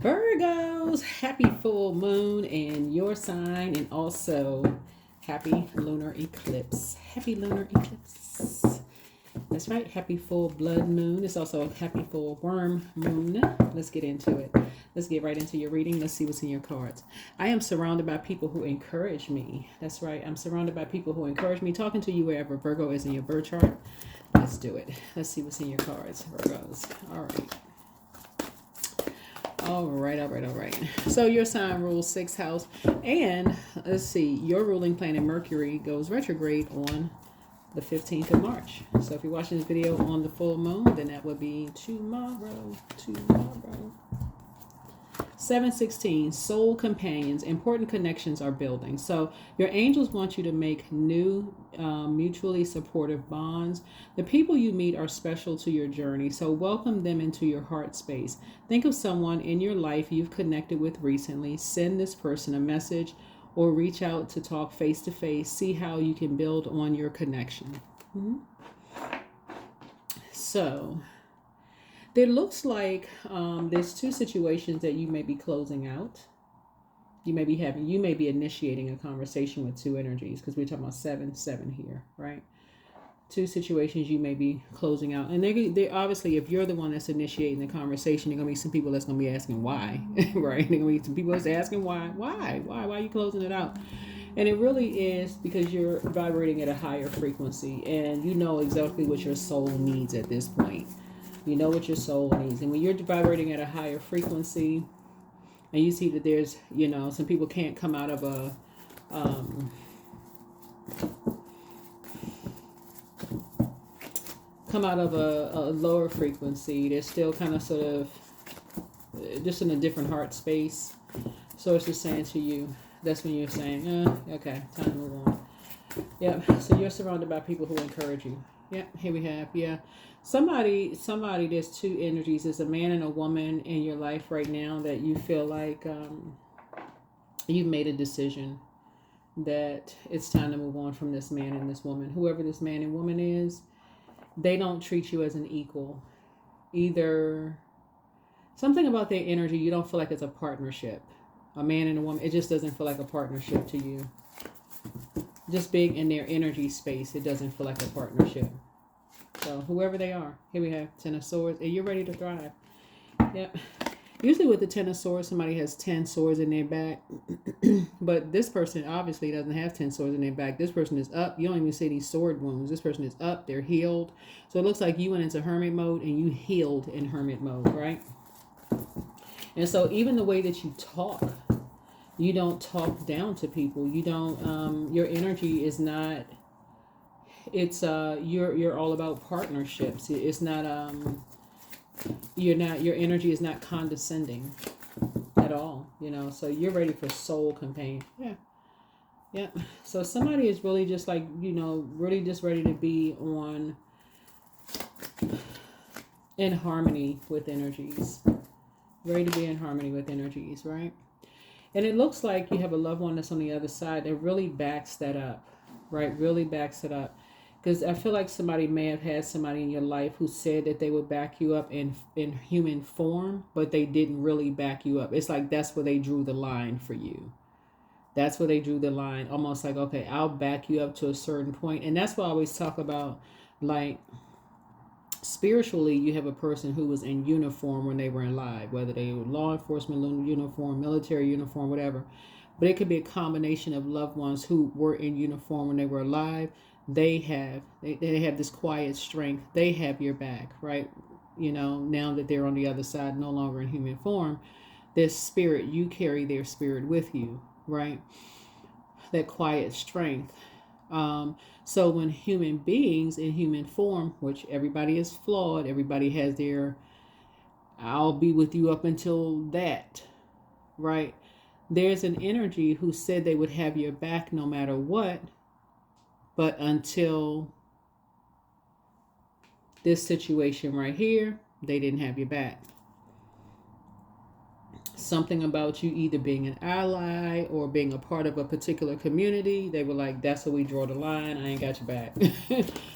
Virgos, happy full moon in your sign, and also happy lunar eclipse. Happy lunar eclipse. That's right, happy full blood moon. It's also a happy full worm moon. Let's get into it. Let's get right into your reading. Let's see what's in your cards. I am surrounded by people who encourage me. That's right, I'm surrounded by people who encourage me. Talking to you wherever Virgo is in your birth chart. Let's do it. Let's see what's in your cards, Virgos. All right. All right. So your sign rules sixth house, and let's see, your ruling planet Mercury goes retrograde on the 15th of March. So if you're watching this video on the full moon, then that would be tomorrow. 716, soul companions, important connections are building. So your angels want you to make new mutually supportive bonds. The people you meet are special to your journey, so welcome them into your heart space. Think of someone in your life you've connected with recently. Send this person a message or reach out to talk face to face. See how you can build on your connection. So there looks like there's two situations that you may be closing out. You may be initiating a conversation with two energies, because we're talking about 7 here, right? Two situations you may be closing out, and they obviously, if you're the one that's initiating the conversation, there are gonna be some people that's gonna be asking why, right? There are gonna be some people that's asking why are you closing it out? And it really is because you're vibrating at a higher frequency, and you know exactly what your soul needs at this point. You know what your soul needs. And when you're vibrating at a higher frequency, and you see that there's, some people can't come out of a lower frequency. They're still kind of sort of just in a different heart space. So it's just saying to you, that's when you're saying, okay, time to move on. Yeah, so you're surrounded by people who encourage you. Yeah, here we have, somebody, there's two energies. There's a man and a woman in your life right now that you feel like you've made a decision that it's time to move on from this man and this woman. Whoever this man and woman is, they don't treat you as an equal. Either something about their energy, you don't feel like it's a partnership. A man and a woman, it just doesn't feel like a partnership to you. Just being in their energy space, it doesn't feel like a partnership. So whoever they are, here we have 10 of Swords, and you're ready to thrive. Yep. Usually with the 10 of Swords, somebody has 10 swords in their back. But this person obviously doesn't have 10 swords in their back. This person is up. You don't even see these sword wounds. This person is up. They're healed. So it looks like you went into hermit mode and you healed in hermit mode, right? And so even the way that you talk, you don't talk down to people. You don't, your energy is not, it's, you're all about partnerships. It's not, your energy is not condescending at all, so you're ready for soul companion. Yeah. So somebody is really just like, really just ready to be in harmony with energies. Ready to be in harmony with energies, right? And it looks like you have a loved one that's on the other side that really backs that up, right? Really backs it up. Because I feel like somebody may have had somebody in your life who said that they would back you up in human form, but they didn't really back you up. It's like that's where they drew the line for you. That's where they drew the line. Almost like, okay, I'll back you up to a certain point. And that's why I always talk about, like, spiritually, you have a person who was in uniform when they were alive, whether they were law enforcement uniform, military uniform, whatever. But it could be a combination of loved ones who were in uniform when they were alive. They have this quiet strength. They have your back, right? Now that they're on the other side, no longer in human form, this spirit, you carry their spirit with you, right? That quiet strength. So when human beings in human form, which everybody is flawed, everybody has their, I'll be with you up until that, right? There's an energy who said they would have your back no matter what, but until this situation right here, they didn't have your back. Something about you either being an ally or being a part of a particular community, they were like, that's where we draw the line. I ain't got your back.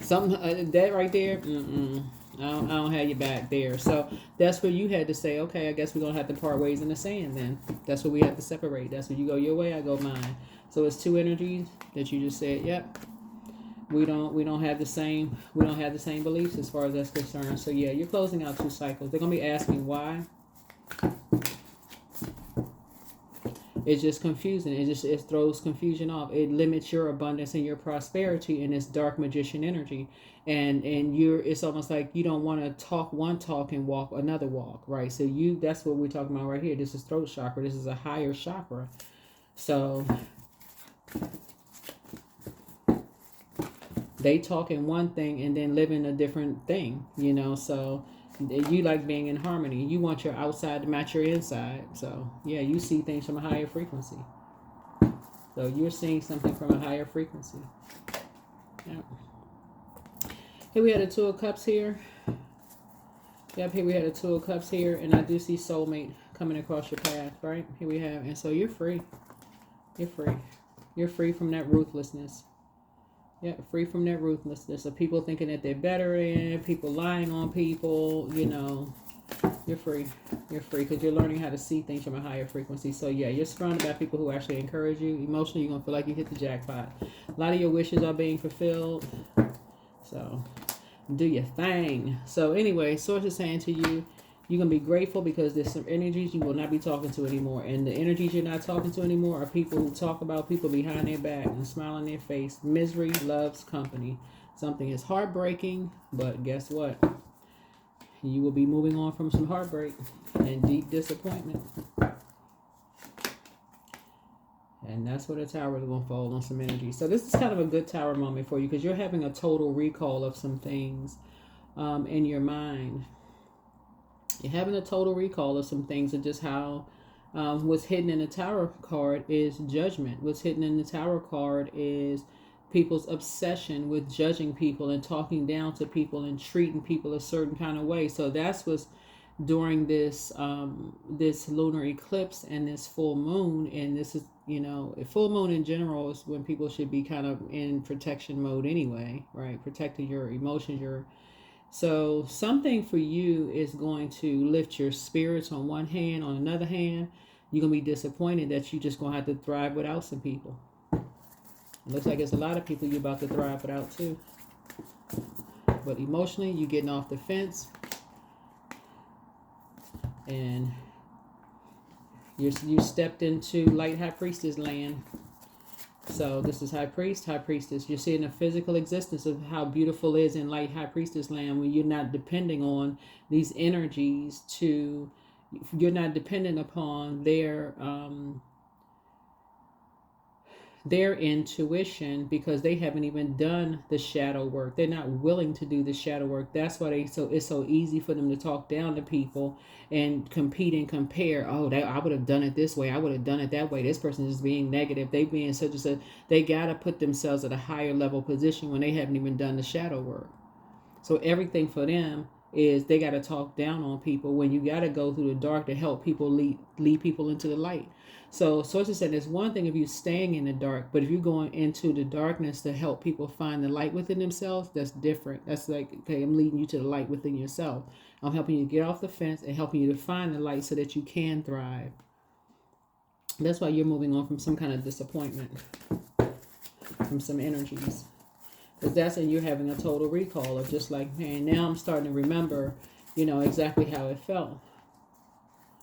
Something that right there, I don't have your back there. So that's where you had to say, okay, I guess we're gonna have to part ways in the sand. Then that's where we have to separate. That's when you go your way, I go mine. So it's two energies that you just said, yep. We don't have the same beliefs as far as that's concerned. So yeah, you're closing out two cycles. They're gonna be asking why. It's just confusing. It throws confusion off. It limits your abundance and your prosperity in this dark magician energy. And it's almost like you don't want to talk one talk and walk another walk, right? So that's what we're talking about right here. This is throat chakra. This is a higher chakra. So they talking one thing and then living a different thing, so you like being in harmony. You want your outside to match your inside. So yeah, you see things from a higher frequency. So you're seeing something from a higher frequency. Yeah. Here we had a Two of Cups here. Yep, here we had a Two of Cups here, and I do see soulmate coming across your path, right? Here we have, and so you're free. You're free. You're free from that ruthlessness. Yeah, free from that ruthlessness of people thinking that they're better than, people lying on people, You're free. You're free because you're learning how to see things from a higher frequency. So yeah, you're surrounded by people who actually encourage you. Emotionally, you're going to feel like you hit the jackpot. A lot of your wishes are being fulfilled. So do your thing. So anyway, source is saying to you, you're going to be grateful because there's some energies you will not be talking to anymore. And the energies you're not talking to anymore are people who talk about people behind their back and smile on their face. Misery loves company. Something is heartbreaking, but guess what? You will be moving on from some heartbreak and deep disappointment. And that's where the tower is going to fall on some energy. So this is kind of a good tower moment for you because you're having a total recall of some things in your mind. You're having a total recall of some things and just how what's hidden in the tower card is judgment. What's hidden in the tower card is people's obsession with judging people and talking down to people and treating people a certain kind of way. So that's what's during this this lunar eclipse and this full moon. And this is, full moon in general is when people should be kind of in protection mode anyway, right? Protecting your emotions, So something for you is going to lift your spirits on one hand. On another hand, you're going to be disappointed that you're just going to have to thrive without some people. It looks like it's a lot of people you're about to thrive without too. But emotionally, you're getting off the fence. And you stepped into light high priestess land. So this is high priest, high priestess. You're seeing the physical existence of how beautiful it is in light high priestess land when you're not depending on these energies you're not dependent upon their intuition because they haven't even done the shadow work. They're not willing to do the shadow work. That's why it's so easy for them to talk down to people and compete and compare. Oh, I would have done it this way. I would have done it that way. This person is being negative. They being such and such. They got to put themselves at a higher level position when they haven't even done the shadow work. So everything for them is they got to talk down on people when you got to go through the dark to help people lead people into the light. So sources said there's one thing if you staying in the dark, but if you're going into the darkness to help people find the light within themselves, that's different. That's like, okay, I'm leading you to the light within yourself. I'm helping you get off the fence and helping you to find the light so that you can thrive. That's why you're moving on from some kind of disappointment, from some energies. Because that's when you're having a total recall of just like, man, now I'm starting to remember, exactly how it felt.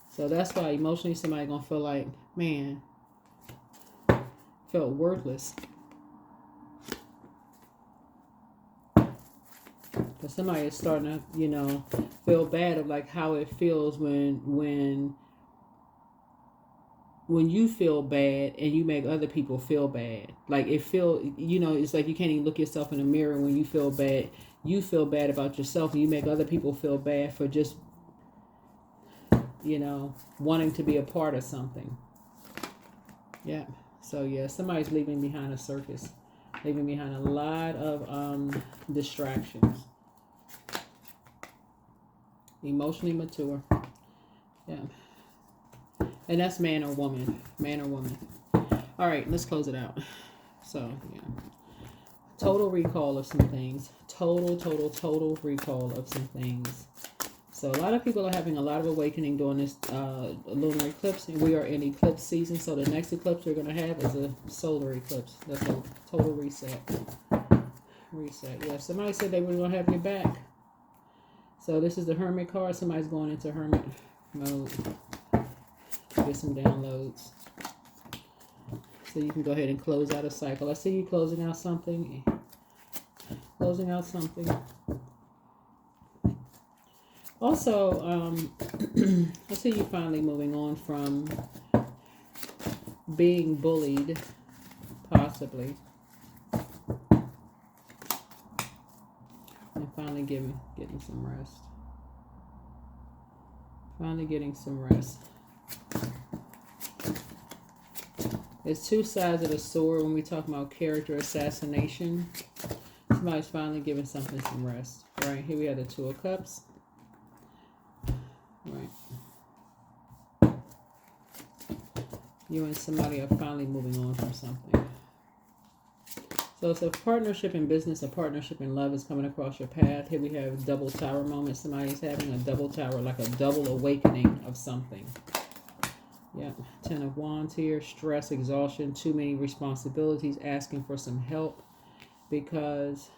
So that's why emotionally somebody going to feel like, man, felt worthless. Because somebody is starting to, feel bad of like how it feels when you feel bad and you make other people feel bad. Like it's like you can't even look yourself in the mirror when you feel bad. You feel bad about yourself and you make other people feel bad for just, wanting to be a part of something. Yeah. So yeah, somebody's leaving behind a circus, leaving behind a lot of distractions. Emotionally mature. Yeah. And that's man or woman. Man or woman. All right, let's close it out. So, yeah. Total recall of some things. Total recall of some things. So a lot of people are having a lot of awakening during this lunar eclipse. And we are in eclipse season. So the next eclipse we're going to have is a solar eclipse. That's a total reset. Reset. Yeah, somebody said they were going to have your back. So this is the Hermit card. Somebody's going into Hermit mode. Get some downloads. So you can go ahead and close out a cycle. I see you closing out something. Closing out something. Also, I see you finally moving on from being bullied, possibly. And finally getting some rest. Finally getting some rest. There's two sides of the sword when we talk about character assassination. Somebody's finally giving something some rest. Right, here we have the Two of Cups. Right. You and somebody are finally moving on from something. So it's a partnership in business, a partnership in love is coming across your path. Here we have double tower moment. Somebody's having a double tower, like a double awakening of something. Yeah, Ten of Wands here, stress, exhaustion, too many responsibilities, asking for some help because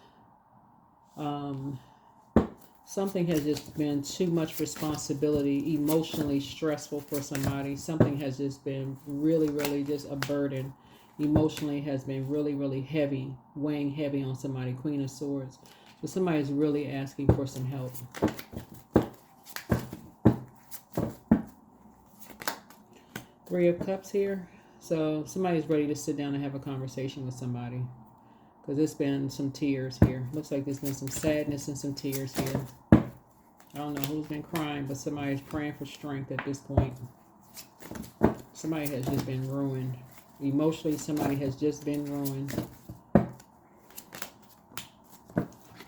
something has just been too much responsibility, emotionally stressful for somebody. Something has just been really just a burden. Emotionally has been really heavy, weighing heavy on somebody. Queen of Swords. So somebody's really asking for some help. Three of Cups here. So somebody's ready to sit down and have a conversation with somebody. Because there's been some tears here. Looks like there's been some sadness and some tears here. I don't know who's been crying, but somebody's praying for strength at this point. Somebody has just been ruined. Emotionally, somebody has just been ruined.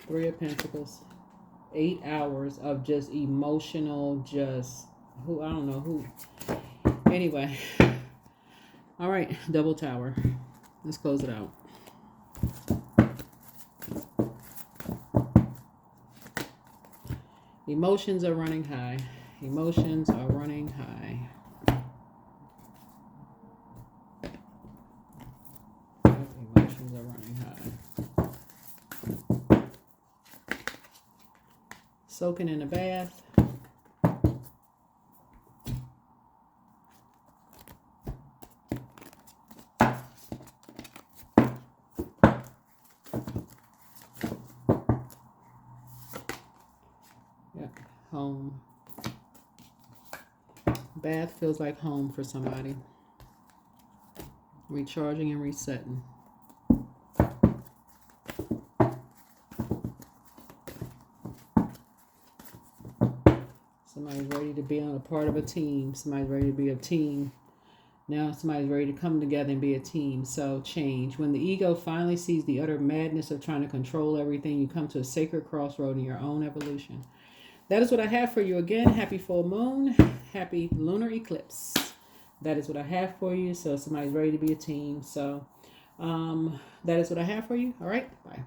Three of Pentacles. 8 hours of just emotional, I don't know who. Anyway. All right, double tower. Let's close it out. Emotions are running high. Emotions are running high. Emotions are running high. Soaking in a bath. Home. Bath feels like home for somebody. Recharging and resetting. Somebody's ready to be on a part of a team. Somebody's ready to be a team. Now somebody's ready to come together and be a team. So change. When the ego finally sees the utter madness of trying to control everything, you come to a sacred crossroad in your own evolution. That is what I have for you. Again, happy full moon, happy lunar eclipse. That is what I have for you. So somebody's ready to be a team. So that is what I have for you. All right, bye.